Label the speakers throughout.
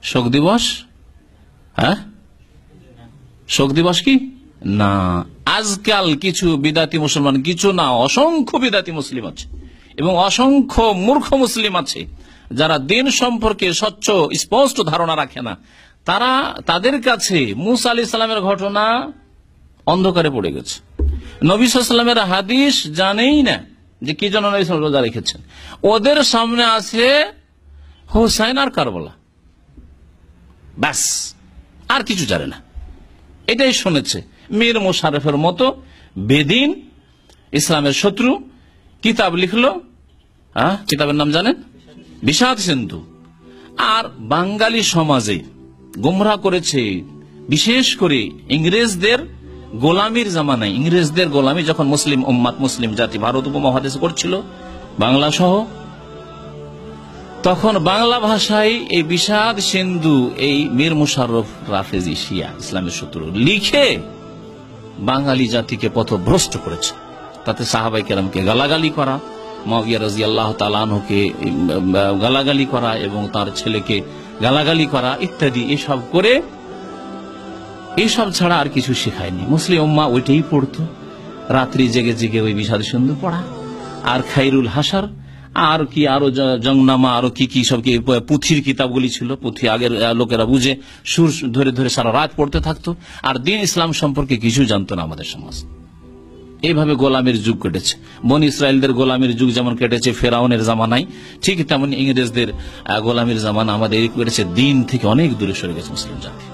Speaker 1: শোক দিবস? হ্যাঁ, শোক দিবস কি না। আজকাল কিছু বিদাতি মুসলমান, কিছু না, অসংখ্য বিদাতি মুসলিম আছে এবং অসংখ্য মূর্খ মুসলিম আছে যারা দিন সম্পর্কে স্বচ্ছ স্পষ্ট ধারণা রাখে না। তাদের কাছে মুসা আলাইহিস সালামের ঘটনা অন্ধকারে পড়ে গেছে। নবী সাল্লাল্লাহু আলাইহি ওয়াসাল্লামের হাদিস জানেই না যে কি জন্য নবী সাল্লাল্লাহু আলাইহি ওয়াসাল্লাম রোজা রেখেছেন। ওদের সামনে আছে হোসাইন আর কারবালা, ব্যাস, আর কিছু জানে না। এটাই শুনেছে। মীর মোশাররফের মতো বেদিন, ইসলামের শত্রু, কিতাব লিখলো। কিতাবের নাম জানেন? বিষাদ সিন্ধু। আর বাঙালি সমাজে গোমরাহ করেছে, বিশেষ করে ইংরেজদের গোলামির জামানায়। ইংরেজদের গোলামি যখন মুসলিম উম্মাত, মুসলিম জাতি ভারত উপমহাদেশে করছিল, বাংলা সহ, তখন বাংলা ভাষায় এই বিষাদ সিন্ধু, এই মীর মোশাররফ রাফেজি শিয়া ইসলামের শত্রু লিখে বাঙালি জাতিকে পথভ্রষ্ট করেছে। তাতে সাহাবায়ে কেরামকে গালাগালি করা, মুআবিয়া রাদিয়াল্লাহু তাআলা আনহুকে গালাগালি করা এবং তার ছেলেকে গালাগালি করা ইত্যাদি, এসব করে, এসব ছাড়া আর কিছু শেখায়নি। মুসলিম উম্মাহ ওইটাই পড়তো, রাত্রি জেগে জেগে ওই বিষাদ সিন্ধু পড়া, আর খাইরুল হাসার, আর কি আরো জংনামা, আরো কি কি সব, কি পুঁথির কিতাবগুলি ছিল। পুঁথি আগের লোকেরা বুঝে সুর ধরে ধরে সারা রাত পড়তে থাকতো, আর দিন ইসলাম সম্পর্কে কিছু জানতো না আমাদের সমাজ। এইভাবে গোলামের যুগ কেটেছে। বনি ইসরায়েলদের গোলামের যুগ যেমন কেটেছে ফেরাউনের জামানায়, ঠিক তেমন ইংরেজদের গোলামের জামানা আমাদের কেটেছে। দিন থেকে অনেক দূরে সরে গেছে মুসলিম জাতি।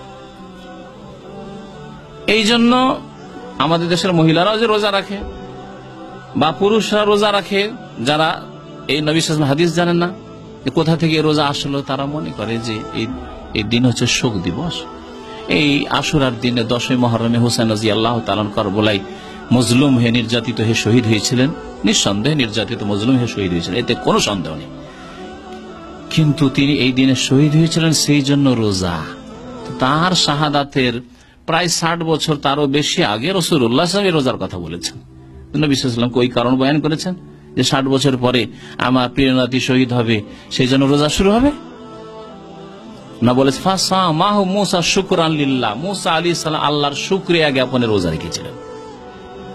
Speaker 1: এই জন্য আমাদের দেশের মহিলারাও যে রোজা রাখে বা পুরুষরা রোজা রাখে, যারা এই নবী সাল্লাল্লাহু আলাইহি ওয়াসাল্লাম হাদিস জানেন না, কোথা থেকে রোজা আসলো, তারা মনে করে যে এই দিন হচ্ছে শোক দিবস। এই আশুরার দিনে 10ই মুহররমে হুসাইন রাদিয়াল্লাহু তাআলা আনহু কারবালায় মজলুম হয়ে, নির্যাতিত হয়ে শহীদ হয়েছিলেন। নিঃসন্দেহে নির্যাতিত মজলুম হয়ে শহীদ হয়েছিলেন, এতে কোনো সন্দেহ নেই। কিন্তু তিনি এই দিনে শহীদ হয়েছিলেন, সেই জন্য রোজা। তার শাহাদাতের প্রায় 60 বছর, তারও বেশি আগে রাসূলুল্লাহ সাল্লাল্লাহু আলাইহি ওয়াসাল্লাম রোজার কথা বলেছেন। নবী সাল্লাল্লাহু আলাইহি ওয়াসাল্লাম ওই কারণ বয়ান করেছেন যে 60 বছর পরে আমার প্রিয় নাতি শহীদ হবে, সেই জন্য রোজা শুরু হবে না। বলে ফাসামাহু মুসা শুকরান লিল্লাহ, মুসা আলাইহিস সালাম আল্লাহর শুকরিয়া জ্ঞাপনে রোজা রেখেছিলেন।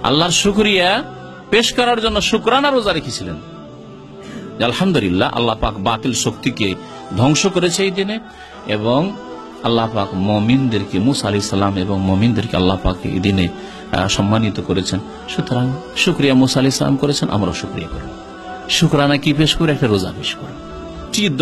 Speaker 1: আল্লাহর শুকরিয়া পেশ করার জন্য শুকরানা রোজা রেখেছিলেন। আলহামদুলিল্লাহ, আল্লাহ পাক বাতিল শক্তিকে ধ্বংস করেছে এই দিনে, এবং আল্লাহ পাক মুমিনদেরকে, মুসা আলাইহিস সালাম এবং মুমিনদেরকে আল্লাহ পাক এই দিনে সম্মানিত করেছেন। সুতরাং শুকরিয়া মুসা আলাইহিস সালাম করেছেন, আমরাও শুকরিয়া করব। শুকরানা কি পেশ করে? একটা রোজা পেশ করব।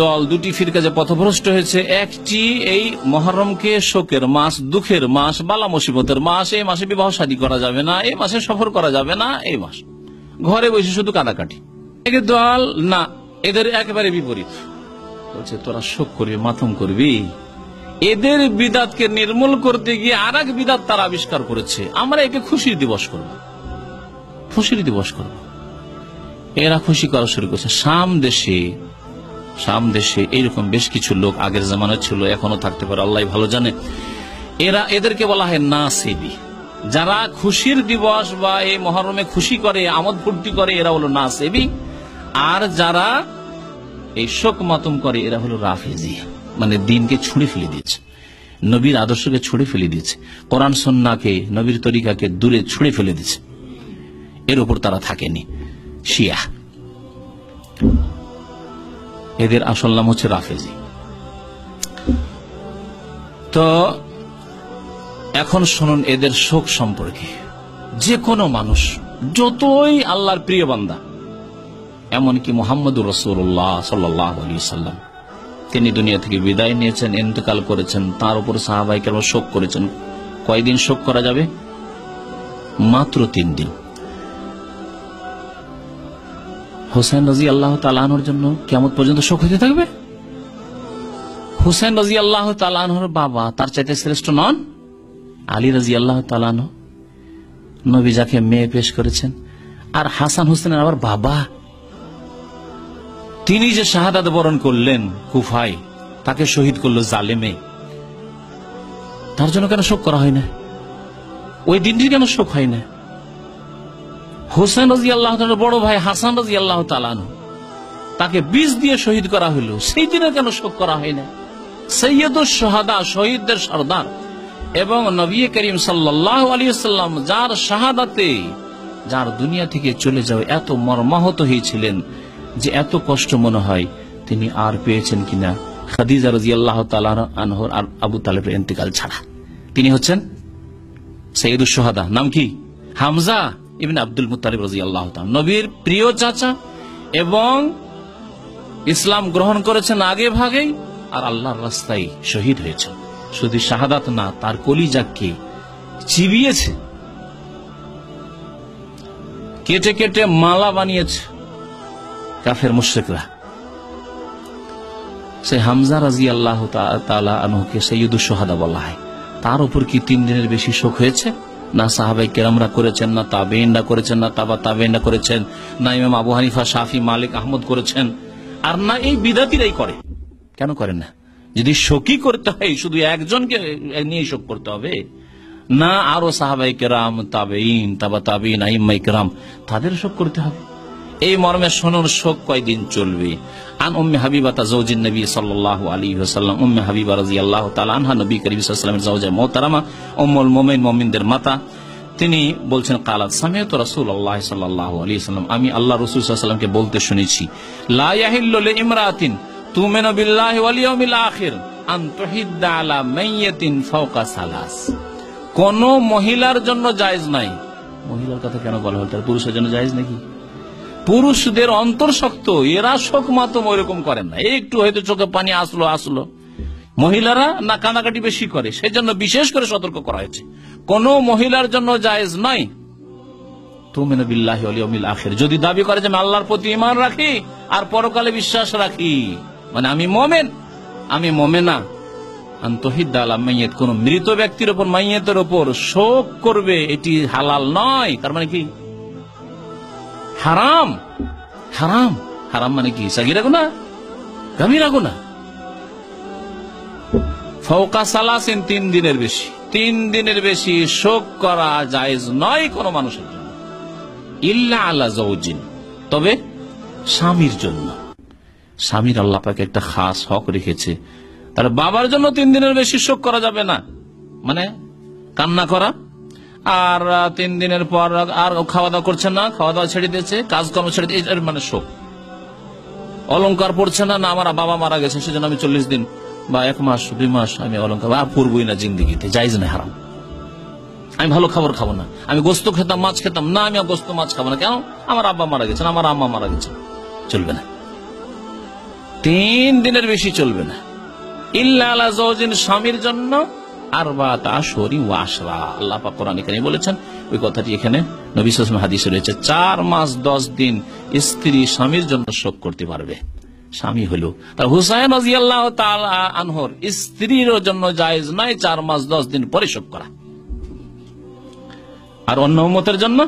Speaker 1: দল, দুটি ফিরকা যে পথভ্রষ্ট হয়েছে, একটি এই মুহররমকে শোকের মাস, দুঃখের মাস, বালা মুসিবতের মাস, এই মাসে বিবাহ শাদী করা যাবে না, এই মাসে সফর করা যাবে না, এই মাস ঘরে বসে শুধু কাটাকাটি। এক দল না, এদের একেবারে বিপরীত, বলছে তোরা শোক করবি, মাতম করবি। এদের বিদাতকে নির্মূল করতে গিয়ে আর এক বিদাত তারা আবিষ্কার করেছে, আমরা একে খুশির দিবস করব, খুশির দিবস করব। এরা খুশি করা শুরু করেছে। শাম দেশে এইরকম বেশ কিছু লোক আগের জামানায় ছিল, এখনো থাকতে পারে, আল্লাহ ভালো জানে। এদেরকে বলা হয় নাসিবি। যারা খুশির দিবস বা এই মুহররমে খুশি করে, আমোদ ফুর্তি করে, এরা হলো নাসিবি। আর যারা এই শোক মাতম করে, এরা হলো রাফেজি। মানে দিনকে ছুঁড়ে ফেলে দিয়েছে, নবীর আদর্শকে ছুঁড়ে ফেলে দিয়েছে, কোরআন সুন্নাহকে, নবীর তরিকাকে দূরে ছুঁড়ে ফেলে দিয়েছে। এর উপর তারা থাকেনি, শিয়া। এদের আসল নাম হচ্ছে রাফেজি। তো এখন শুনুন এদের শোক সম্পর্কে। যে কোনো মানুষ, যতই আল্লাহর প্রিয় বান্দা, এমনকি মুহাম্মদুর রাসূলুল্লাহ সাল্লাল্লাহু আলাইহি ওয়াসাল্লাম, তিনি দুনিয়া থেকে বিদায় নিয়েছেন, ইন্তেকাল করেছেন, তার উপর সাহাবায়ে কেরাম শোক করেছেন। কয়দিন শোক করা যাবে? মাত্র 3 দিন। হুসাইন রাদিয়াল্লাহু তাআলা আনহুর জন্য কিয়ামত পর্যন্ত শোক হতে থাকবে। হুসাইন রাদিয়াল্লাহু তাআলা আনহুর বাবা তার চাইতে শ্রেষ্ঠ নন? আলী রাদিয়াল্লাহু তাআলা আনহু, নবী যাকে মেয়ে পেশ করেছেন। আর হাসান হুসেনের আবার বাবা, তিনি যে শাহাদাত বরণ করলেন কুফায়, তাকে শহীদ করলো জালেমে, তার জন্য কেন শোক করা হয় না? ওই দিনটি কেন শোক হয় না? হুসাইন রাদিয়াল্লাহু তাআলার বড় ভাই হাসান রাদিয়াল্লাহু তাআলা আনহু, তাকে বিষ দিয়ে শহীদ করা হলো, সেই দিনে কেন শোক করা হয় না? সৈয়দুশ শুহাদা, শহীদদের সর্দার, এবং নবী করিম সাল্লাল্লাহু আলাইহি ওয়াসাল্লাম যার শাহাদাতে, যার দুনিয়া থেকে চলে যাওয়া এত মর্মাহত হয়েছিলেন যে এত কষ্ট মনে হয় তিনি আর পেয়েছেন কিনা খাদিজা রাদিয়াল্লাহু তাআলা আনহার আর আবু তালেবের ইন্তেকাল ছাড়া। তিনি হচ্ছেন সৈয়দুশ শুহাদা। নাম কি? হামজা ইবনে আব্দুল মুত্তালিব রাদিয়াল্লাহু তাআলা, নবীর প্রিয় চাচা, এবং ইসলাম গ্রহণ করেছেন আগে ভাগেই, আর আল্লাহর রাস্তায় শহীদ হয়েছেন। শুধু শাহাদাত না, তার কলিজাকে চিবিয়েছে, কেটে কেটে মালা বানিয়েছে কাফের মুশরিকরা। সেই হামজা রাদিয়াল্লাহু তাআলা আনহুকে সৈয়দুশ শুহাদা বলা হয়। তার উপর কি 3 দিনের বেশি শোক হয়েছে? না সাহাবায়ে কেরামরা করেছেন, না তাবেঈনরা করেছেন, না তাবেঈনরা করেছেন, না ইমাম আবু হানিফা, শাফি, মালিক, আহমদ করেছেন, আর না এই বিদাতিরাই করে। কেন করেন না? যদি শোকই করতে হয় শুধু একজনকে নিয়ে শোক করতে হবে না, আরো সাহাবায়ে কেরাম, তাবেঈন, তাবেঈন, আইম্মায়ে কেরাম, তাদের শোক করতে হবে। এই মর্মে শুনুন শোক কয়দিন চলবে। আন উম্মে হাবিবা যাওজিন নবী সাল্লাল্লাহু আলাইহি ওয়াসাল্লাম, উম্মে হাবিবা রাদিয়াল্লাহু তাআলা আনহা, নবী করিম সাল্লাল্লাহু আলাইহি ওয়াসাল্লামের জাওজা মুহতারামা, উম্মুল মুমিনিন, মুমিনদের মাতা। তিনি বলছেন, কালাত সামিআতু রাসূলুল্লাহ সাল্লাল্লাহু আলাইহি ওয়াসাল্লাম, আমি আল্লাহ রাসূল সাল্লাল্লাহু আলাইহি ওয়াসাল্লামকে বলতে শুনেছি, লা ইয়াহিল্লু লিইমরাতিন তুমিনু বিল্লাহি ওয়াল ইয়াউমিল আখির আন তুহিদ্দা আলা মাইয়াতিন ফাওকা সালাস। কোন মহিলার জন্য জায়েজ নাই। মহিলার কথা কেন বলা হলো? তার পুরুষের জন্য জায়েজ নাকি? পুরুষদের অন্তর শক্ত, এরা শোক মাতম ওইরকম করেন না, একটু হয়তো চোখে পানি আসলো। মহিলারা না কানাকাটি বেশি করে, সেজন্য বিশেষ করে সতর্ক করা হয়েছে। কোন মহিলার জন্য জায়েজ নাই তুমিনু বিল্লাহি ওয়াল ইয়াউমিল আখির, যদি দাবি করে যে আমি আল্লাহর প্রতি ঈমান রাখি আর পরকালে বিশ্বাস রাখি, মানে আমি মুমিন, আমি মুমিনা, আন তুহিদ্দা আলা মাইয়াত, কোন মৃত ব্যক্তির উপর, মাইয়াতের উপর শোক করবে, এটি হালাল নয়। তার মানে কি? হারাম। হারাম, হারাম মানে কি? সাগীরা গুনাহ, কাবীরা গুনাহ। ফাওকা সালাসিন, 3 দিনের বেশি, 3 দিনের বেশি শোক করা জায়েজ নয় কোন মানুষের জন্য, ইল্লা আলা যাওজিন, তবে স্বামীর জন্য। স্বামীর আল্লাহ পাক একটা খাস হক রেখেছে, তার বাবার জন্য 3 দিনের বেশি শোক করা যাবে না, মানে কান্না করা, আর 3 দিনের পর আর খাওয়া দাওয়া করছে না, খাওয়া দাওয়া ছেড়ে দিয়েছে, কাজকর্ম ছেড়ে দিয়েছে, এর মানে শোক। অলংকার পড়ছে না, না আমার বাবা মারা গেছে সেজন্য আমি 40 দিন বা 1 মাস 2 মাস আমি অলংকার আর পড়বই না জিন্দেগিতে, জায়েজ না, হারাম। আমি ভালো খাবার খাবো না, আমি গোস্ত খেতাম, মাছ খেতাম না, আমি গোস্ত মাছ খাবো না। কেন? আমার আব্বা মারা গেছেন, আমার আম্মা মারা গেছে, চলবে না। 3 দিনের বেশি চলবে না। ইল্লা আলা যাওজিন, স্বামীর জন্য। আরবাত আশহুরিন ওয়া আশরা, আল্লাহ পাক কোরআনে কারীমে বলেছেন, ওই কথাটি এখানে নবী সাল্লাল্লাহু আলাইহি ওয়াসাল্লাম হাদিসে রয়েছে। 4 মাস 10 দিন স্ত্রী স্বামীর জন্য শোক করতে পারবে। স্বামী হলো তার হুসাইন রাদিয়াল্লাহু তাআলা আনহুর স্ত্রীর জন্য জায়েজ নয় 4 মাস 10 দিন পরে শোক করা। আর অন্য উম্মতের জন্য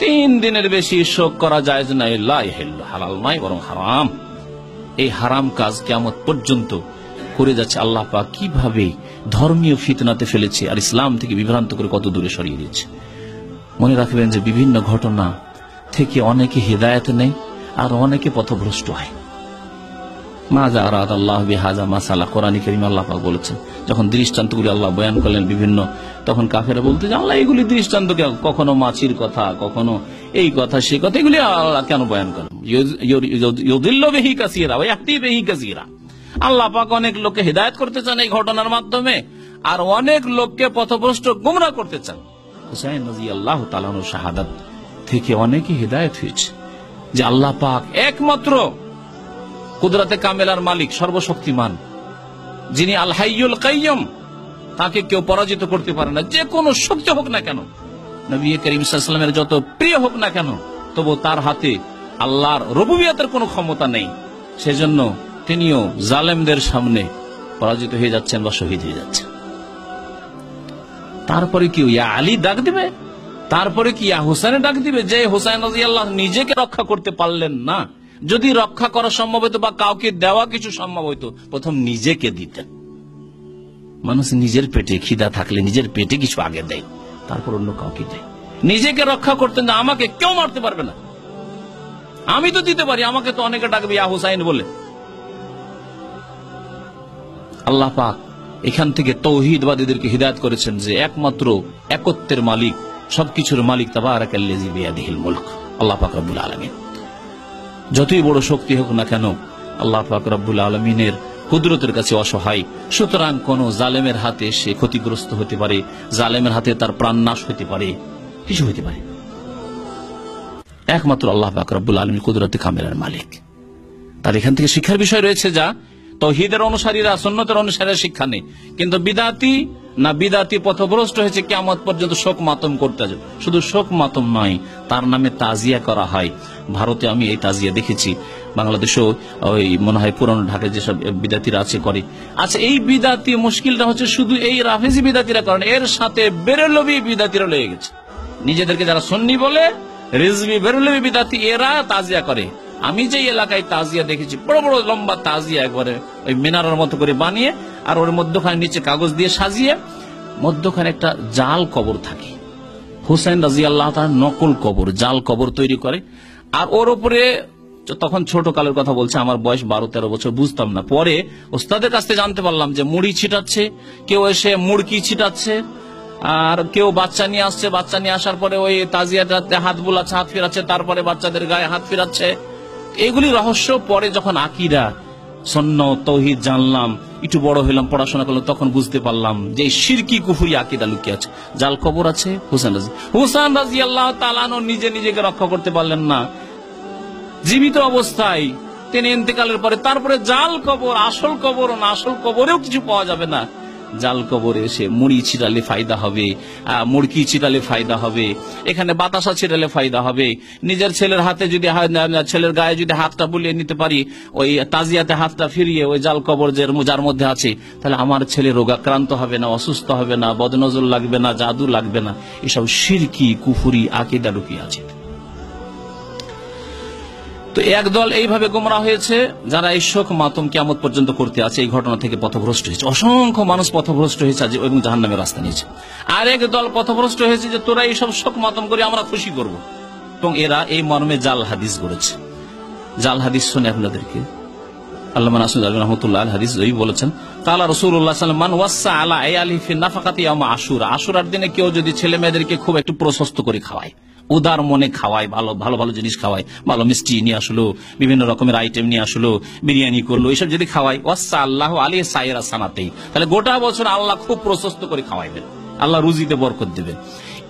Speaker 1: 3 দিনের বেশি শোক করা জায়েজ নাই, লা ইয়াহিল্লু, হালাল নয়, বরং হারাম। এই হারাম কাজ কিয়ামত পর্যন্ত করে যাচ্ছে। আল্লাহ পাক কিভাবে ধর্মীয় ফিতনাতে ফেলেছে আর ইসলাম থেকে বিভ্রান্ত করে কত দূরে সরিয়ে দিচ্ছে। মনে রাখবেন যে বিভিন্ন ঘটনা থেকে অনেকে হিদায়াত নেই আর অনেকে পথভ্রষ্ট হয়। মাজা আরাদ আল্লাহ বিহাজা মাসালা, কোরআনে কারীমে আল্লাহ পাক বলেছেন, যখন দৃষ্টান্তগুলি আল্লাহ বয়ান করলেন বিভিন্ন, তখন কাফেরা বলতে যে আল্লাহ এগুলি দৃষ্টান্ত, কখনো মাছির কথা, কখনো এই কথা সেই কথা, এগুলি আল্লাহ কেন বয়ান করেন? ইউদিল্লু বিহি কাসীরা ওয়া ইয়াহদি বিহি কাসীরা। আল্লাহ পাক অনেক লোককে হিদায়াত করতে চান এই ঘটনার মাধ্যমে, আর অনেক লোককে পথভ্রষ্ট গুমরাহ করতে চান। হুসাইন রাদিয়াল্লাহু তাআলা আনহু শাহাদাত থেকে অনেকে হিদায়াত হয়েছে যে আল্লাহ পাক একমাত্র কুদরতে কামেলার মালিক, সর্বশক্তিমান, যিনি আল হাইয়ুল কাইয়ুম, তাকে কেউ পরাজিত করতে পারে না। যে কোনো শক্তি হোক না কেন, নবী করিম সাল্লাল্লাহু আলাইহি ওয়াসাল্লামের যত প্রিয় হোক না কেন, তবু তার হাতে আল্লাহর রুবুবিয়তের কোনো ক্ষমতা নেই। সেজন্য তিনিও জালেমদের সামনে পরাজিত হয়ে যাচ্ছেন বা শহীদ হয়ে যাচ্ছেন। তারপরে কি ইয়া আলী ডাক দিবে? তারপরে কি ইয়া হুসাইন ডাক দিবে? যে হুসাইন রাদিয়াল্লাহু নিজেকে রক্ষা করতে পারলেন না, যদি রক্ষা করা সম্ভব হইতো বা কাউকে দেওয়া কিছু সম্ভব হইতো, প্রথম নিজেকে দিতেন। মানুষ নিজের পেটে খিদা থাকলে নিজের পেটে কিছু আগে দেয়, তারপর অন্য কাউকে দেয়। নিজেকে রক্ষা করতেন না, আমাকে কেউ মারতে পারবে না, আমি তো দিতে পারি, আমাকে তো অনেকে ডাকবে ইয়া হুসাইন বলে। আল্লাহ পাক এখান থেকে তৌহিদবাদীদেরকে হিদায়াত করেছেন যে একমাত্র একত্বের মালিক, সবকিছুর মালিক তাবারাকাল্লাযী বিয়াদিহিল মুলক, আল্লাহ পাক রব্বুল আলামিন। যতই বড় শক্তি হোক না কেন আল্লাহ পাক রব্বুল আলামিনের কুদরতের কাছে অসহায়। সুতরাং কোন জালেমের হাতে সে ক্ষতিগ্রস্ত হতে পারে, জালেমের হাতে তার প্রাণ নাশ হতে পারে, কিছু হতে পারে। একমাত্র আল্লাহ পাক রব্বুল আলামিন কুদরতে কামেলার মালিক। তার এখান থেকে শিক্ষার বিষয় রয়েছে যা তাওহীদের অনুসারীরা, সুন্নতের অনুসারীরা শিক্ষা নেই, কিন্তু বিদাতি পথভ্রষ্ট হয়েছে কিয়ামত পর্যন্ত শোক মাতম করতে যাবে। শুধু শোক মাতম নয়, তার নামে তাজিয়া করা হয়। ভারতে আমি এই তাজিয়া দেখেছি, বাংলাদেশেও ওই মনে হয় পুরানো ঢাকায় যেসব বিদাতিরা আছে করে। আচ্ছা, এই বিদাতি মুশকিলটা হচ্ছে শুধু এই রাফেজি বিদাতিরা করেন, এর সাথে বেরেলভি বিদাতিরা লেগে গেছে। নিজেদেরকে যারা সুন্নি বলে রিজভি বেরেলভি বিদাতি, এরা তাজিয়া করে। আমি যে এলাকায় তাজিয়া দেখেছি, বড় বড় লম্বা তাজিয়া, একবারে ওই মিনারের মতো করে বানিয়ে, আর ওর মধ্যখানে নিচে কাগজ দিয়ে সাজিয়ে, মধ্যখানে একটা জাল কবর থাকে, হুসাইন রাদিয়াল্লাহু তাআলা নকল কবর, জাল কবর তৈরি করে। আর ওর উপরে, তখন ছোট কালের কথা বলছে, আমার বয়স 12-13 বছর, বুঝতাম না। পরে ওস্তাদের কাছ থেকে জানতে পারলাম যে মুড়ি ছিটাচ্ছে, কেউ এসে মুড়কি ছিটাচ্ছে, আর কেউ বাচ্চা নিয়ে আসছে, বাচ্চা নিয়ে আসার পরে ওই তাজিয়াটাতে হাত বুলাচ্ছে, হাত ফিরাচ্ছে, তারপরে বাচ্চাদের গায়ে হাত ফিরাচ্ছে। এগুলি রহস্য পরে যখন আকীদা সুন্নাত তাওহীদ জানলাম, একটু বড় হইলাম, পড়াশোনা করলাম, তখন বুঝতে পারলাম যে শিরকি কুফরি আকীদা লুকিয়ে আছে। জাল কবর আছে। হুসাইন রাদিয়াল্লাহু তাআলা নিজেকে রক্ষা করতে পারলেন না জীবিত অবস্থায়, তিনি ইন্তেকালের পরে। তারপরে জাল কবর, আসল কবর না, আসল কবরেও কিছু পাওয়া যাবে না। জাল কবরে এসে মুড়ি ছিটালে ফায়দা হবে, মুড়কি ছিটালে ফায়দা হবে, এখানে বাতাসা ছিটালে ফায়দা হবে। নিজের ছেলের হাতে যদি, ছেলের গায়ে যদি হাতটা বুলিয়ে নিতে পারি, ওই তাজিয়াতে হাতটা ফিরিয়ে ওই জাল কবর যার মধ্যে আছে, তাহলে আমার ছেলে রোগাক্রান্ত হবে না, অসুস্থ হবে না, বদনজর লাগবে না, জাদু লাগবে না। এসব শিরকি কুফরি আকীদা লুকিয়ে আছে। তো একদল এইভাবে গোমরাহ হয়েছে, যারা এই শোক মাতম কিয়ামত পর্যন্ত করতে আছে, এই ঘটনা থেকে পথভ্রষ্ট হয়েছে। অসংখ্য মানুষ পথভ্রষ্ট হয়েছে এবং জাহান্নামের রাস্তা নিয়েছে। আর এক দল পথভ্রষ্ট হয়েছে যে তোরা এইসব শোক মাতম করে আমরা খুশি করব, এবং এরা এই মর্মে জাল হাদিস গড়েছে। জাল হাদিস শুনে আপনাদেরকে আল্লামা নাসিরুদ্দিন আলবনী রাহমাতুল্লাহ আলাইহি হাদিস বলেছেন, কালা রাসূলুল্লাহ সাল্লাল্লাহু আলাইহি ওয়াসাল্লাম, মান ওয়াসা আলা আয়ালিহি ফি নাফাকাতি ইয়াউম আশুরা। আশুরার দিনে কেউ যদি ছেলে মেয়েদেরকে খুব একটু প্রশস্ত করে খাওয়ায়, উদার মনে খাওয়ায়, ভালো ভালো জিনিস খাওয়ায়, ভালো মিষ্টি নিয়ে আসলো, বিভিন্ন রকমের আইটেম নিয়ে আসলো, বিরিয়ানি করলো, এইসব যদি খাওয়ায়, ওয়াসা আল্লাহু আলাইহি সাইরা সানাতেই, তাহলে গোটা বছর আল্লাহ খুব প্রশস্ত করে খাওয়াইবেন, আল্লাহ রুজিতে বরকত দেবেন।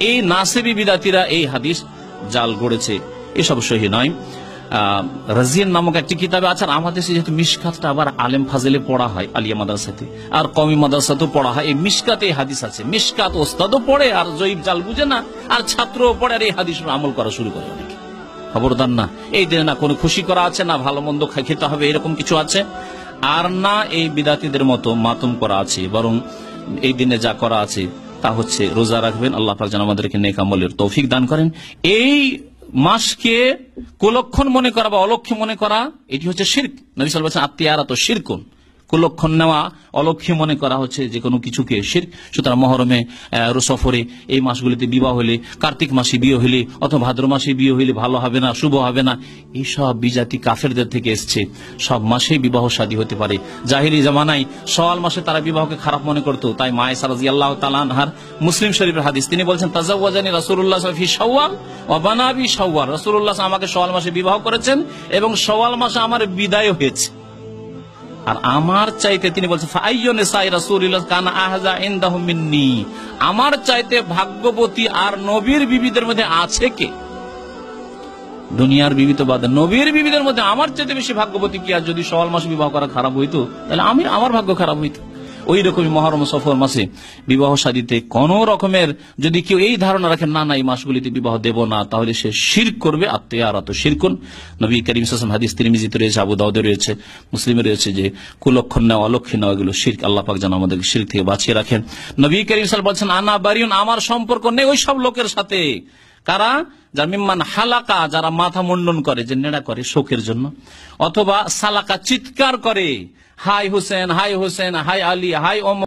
Speaker 1: এই নাসেবী বিদাতিরা এই হাদিস জাল গড়েছে, এসব সহি নয়। রাজিয়ান নামক একটি কিতাবে আছে। আমাদের যেহেতু মিশকাতটা আবার আলেম ফাজেলে পড়া হয় আলিয়া মাদ্রাসাতে, আর কওমি মাদ্রাসাতেও পড়া হয়, এই মিশকাতে হাদিস আছে। মিশকাত ওস্তাদও পড়ে আর জয়ীব জাল বুঝে না, আর ছাত্রও পড়ে আর এই হাদিস আমল করা শুরু করে অনেকে। খবরদার না, এই দিনে না কোনো খুশি করা আছে, না ভালো মন্দ খেতে হবে এরকম কিছু আছে, আর না এই বিদাতিদের মতো মাতম করা আছে। বরং এই দিনে যা করা আছে তা হচ্ছে রোজা রাখবেন। আল্লাহ পাক যেন আমাদেরকে নেক আমলের তৌফিক দান করেন। এই মাসকে কুলক্ষণ মনে করা বা অলক্ষ্য মনে করা, এটি হচ্ছে শিরক। নবী সাল্লাল্লাহু আলাইহি ওয়াসাল্লাম আত্মীয়ারাত শিরকুন, কুলক্ষণ নেওয়া, অলক্ষ্য মনে করা হচ্ছে যে কোনো কিছুকে শিরক। সুতরাং মহরমে, সফরে, এই মাসগুলিতে বিবাহ হলে, কার্তিক মাসে বিয়ে হলে অথবা ভাদ্র মাসে বিয়ে হলে ভালো হবে না, শুভ হবে না, এইসব বিজাতি কাফেরদের থেকে এসছে। সব মাসেই বিবাহ শাদী হতে পারে। জাহিলি জামানায় শাওয়াল মাসে তারা বিবাহকে খারাপ মনে করতো। তাই মা আয়েশা রাদিয়াল্লাহু তাআলা আনহার মুসলিম শরীফের হাদিস, তিনি বলছেন, তাজাওয়াজানি রাসূলুল্লাহ সাল্লাল্লাহু আলাইহি ওয়াসাল্লাম ফি শাওয়াল ওয়া বানাবি শাওয়াল। রাসূলুল্লাহ আমাকে শাওয়াল মাসে বিবাহ করেছেন এবং শাওয়াল মাসে আমার বিদায় হয়েছে। আর আমার চাইতে, তিনি বলছেন, ফাআইয়ুন নিসাই রাসূলিল্লাহ কানা আহজা ইনদাহু মিন্নি, আমার চাইতে ভাগ্যবতী আর নবীর বিবিদের মধ্যে আছে কে? দুনিয়ার বিবি তো বাদ, নবীর বিবিদের মধ্যে আমার চাইতে বেশি ভাগ্যবতী কি? আর যদি শাওয়াল মাসে বিবাহ করা খারাপ হইতো, তাহলে আমার ভাগ্য খারাপ হইতো। ওই রকমই মহরম সফর মাসে বিবাহ শাদীতে কোন রকমের যদি কেউ এই ধারণা রাখেন না এই মাসগুলিতে বিবাহ দেব না, তাহলে সে শিরক করবে। আত্মীয়ারাত শিরকুন। নবী করিম সাল্লাল্লাহু আলাইহি ওয়াসাল্লাম হাদিস তিরমিজিতে রয়েছে, আবু দাউদে রয়েছে, মুসলিমে রয়েছে যে কুলক্ষণ নেওয়া, অলক্ষী নেওয়া, এগুলো শিরক। আল্লাহ পাক যেন আমাদেরকে শিরক থেকে বাঁচিয়ে রাখেন। নবী করিম সাল্লাল্লাহু আলাইহি ওয়াসাল্লাম বলছেন, আনা বারিউন, আমার সম্পর্ক নেই ওই সব লোকের সাথে। কারা? যারা মিম্মান হালাকা, যারা মাথা মুন্ডন করে, যে নেড়া করে শোকের জন্য, অথবা সালাকা চিৎকার করে, হাই হুসেন, হাই হুসেন, হাই আলী, হাই ওমর।